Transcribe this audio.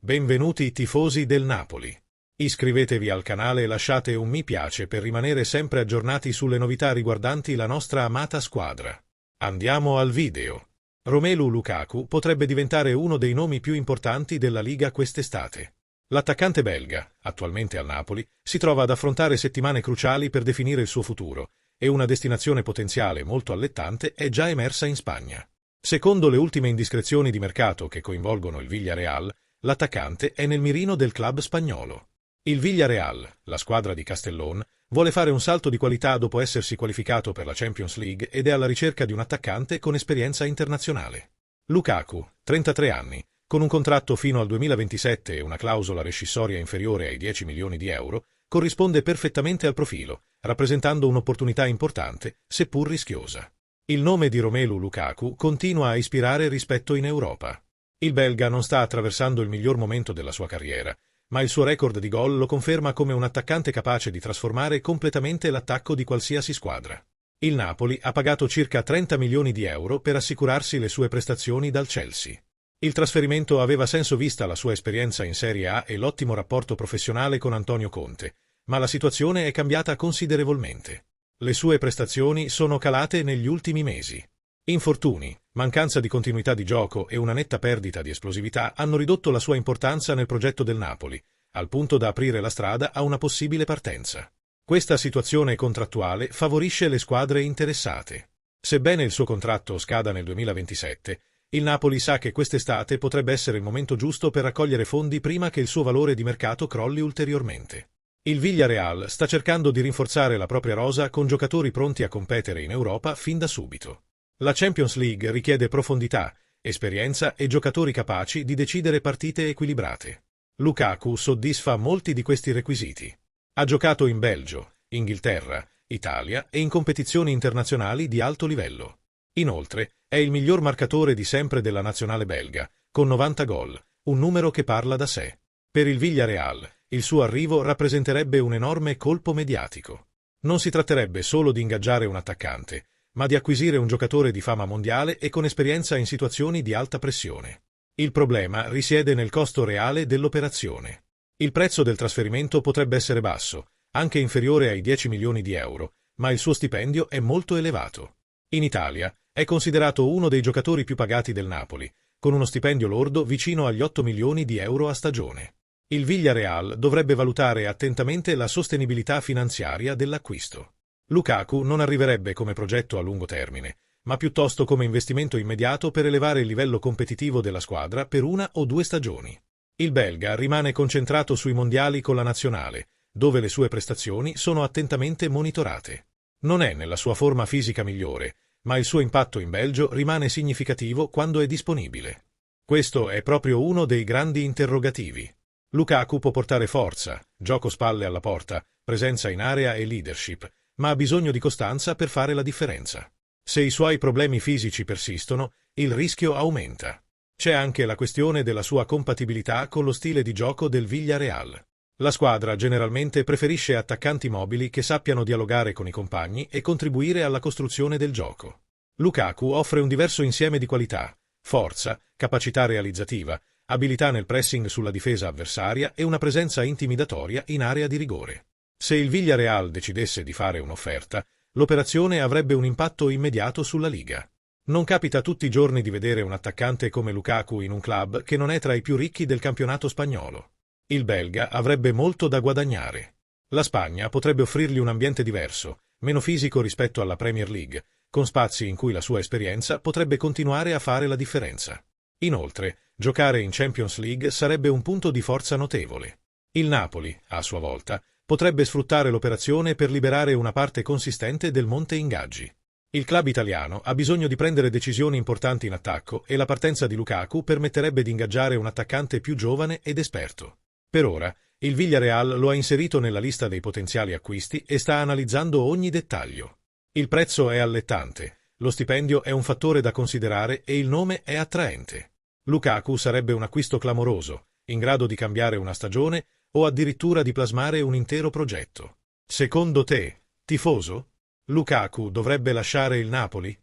Benvenuti tifosi del Napoli. Iscrivetevi al canale e lasciate un mi piace per rimanere sempre aggiornati sulle novità riguardanti la nostra amata squadra. Andiamo al video. Romelu Lukaku potrebbe diventare uno dei nomi più importanti della Liga quest'estate. L'attaccante belga, attualmente al Napoli, si trova ad affrontare settimane cruciali per definire il suo futuro, e una destinazione potenziale molto allettante è già emersa in Spagna. Secondo le ultime indiscrezioni di mercato che coinvolgono il Villarreal, l'attaccante è nel mirino del club spagnolo. Il Villarreal, la squadra di Castellón, vuole fare un salto di qualità dopo essersi qualificato per la Champions League ed è alla ricerca di un attaccante con esperienza internazionale. Lukaku, 33 anni, con un contratto fino al 2027 e una clausola rescissoria inferiore ai 10 milioni di euro, corrisponde perfettamente al profilo, rappresentando un'opportunità importante, seppur rischiosa. Il nome di Romelu Lukaku continua a ispirare rispetto in Europa. Il belga non sta attraversando il miglior momento della sua carriera, ma il suo record di gol lo conferma come un attaccante capace di trasformare completamente l'attacco di qualsiasi squadra. Il Napoli ha pagato circa 30 milioni di euro per assicurarsi le sue prestazioni dal Chelsea. Il trasferimento aveva senso vista la sua esperienza in Serie A e l'ottimo rapporto professionale con Antonio Conte, ma la situazione è cambiata considerevolmente. Le sue prestazioni sono calate negli ultimi mesi. Infortuni, mancanza di continuità di gioco e una netta perdita di esplosività hanno ridotto la sua importanza nel progetto del Napoli, al punto da aprire la strada a una possibile partenza. Questa situazione contrattuale favorisce le squadre interessate. Sebbene il suo contratto scada nel 2027, il Napoli sa che quest'estate potrebbe essere il momento giusto per raccogliere fondi prima che il suo valore di mercato crolli ulteriormente. Il Villarreal sta cercando di rinforzare la propria rosa con giocatori pronti a competere in Europa fin da subito. La Champions League richiede profondità, esperienza e giocatori capaci di decidere partite equilibrate. Lukaku soddisfa molti di questi requisiti. Ha giocato in Belgio, Inghilterra, Italia e in competizioni internazionali di alto livello. Inoltre, è il miglior marcatore di sempre della nazionale belga, con 90 gol, un numero che parla da sé. Per il Villarreal, il suo arrivo rappresenterebbe un enorme colpo mediatico. Non si tratterebbe solo di ingaggiare un attaccante, ma di acquisire un giocatore di fama mondiale e con esperienza in situazioni di alta pressione. Il problema risiede nel costo reale dell'operazione. Il prezzo del trasferimento potrebbe essere basso, anche inferiore ai 10 milioni di euro, ma il suo stipendio è molto elevato. In Italia è considerato uno dei giocatori più pagati del Napoli, con uno stipendio lordo vicino agli 8 milioni di euro a stagione. Il Villarreal dovrebbe valutare attentamente la sostenibilità finanziaria dell'acquisto. Lukaku non arriverebbe come progetto a lungo termine, ma piuttosto come investimento immediato per elevare il livello competitivo della squadra per 1 o 2 stagioni. Il belga rimane concentrato sui mondiali con la nazionale, dove le sue prestazioni sono attentamente monitorate. Non è nella sua forma fisica migliore, ma il suo impatto in Belgio rimane significativo quando è disponibile. Questo è proprio uno dei grandi interrogativi. Lukaku può portare forza, gioco spalle alla porta, presenza in area e leadership, ma ha bisogno di costanza per fare la differenza. Se i suoi problemi fisici persistono, il rischio aumenta. C'è anche la questione della sua compatibilità con lo stile di gioco del Villarreal. La squadra generalmente preferisce attaccanti mobili che sappiano dialogare con i compagni e contribuire alla costruzione del gioco. Lukaku offre un diverso insieme di qualità: forza, capacità realizzativa, abilità nel pressing sulla difesa avversaria e una presenza intimidatoria in area di rigore. Se il Villarreal decidesse di fare un'offerta, l'operazione avrebbe un impatto immediato sulla Liga. Non capita tutti i giorni di vedere un attaccante come Lukaku in un club che non è tra i più ricchi del campionato spagnolo. Il belga avrebbe molto da guadagnare. La Spagna potrebbe offrirgli un ambiente diverso, meno fisico rispetto alla Premier League, con spazi in cui la sua esperienza potrebbe continuare a fare la differenza. Inoltre, giocare in Champions League sarebbe un punto di forza notevole. Il Napoli, a sua volta, potrebbe sfruttare l'operazione per liberare una parte consistente del monte ingaggi. Il club italiano ha bisogno di prendere decisioni importanti in attacco e la partenza di Lukaku permetterebbe di ingaggiare un attaccante più giovane ed esperto. Per ora, il Villarreal lo ha inserito nella lista dei potenziali acquisti e sta analizzando ogni dettaglio. Il prezzo è allettante, lo stipendio è un fattore da considerare e il nome è attraente. Lukaku sarebbe un acquisto clamoroso, in grado di cambiare una stagione o addirittura di plasmare un intero progetto. Secondo te, tifoso, Lukaku dovrebbe lasciare il Napoli?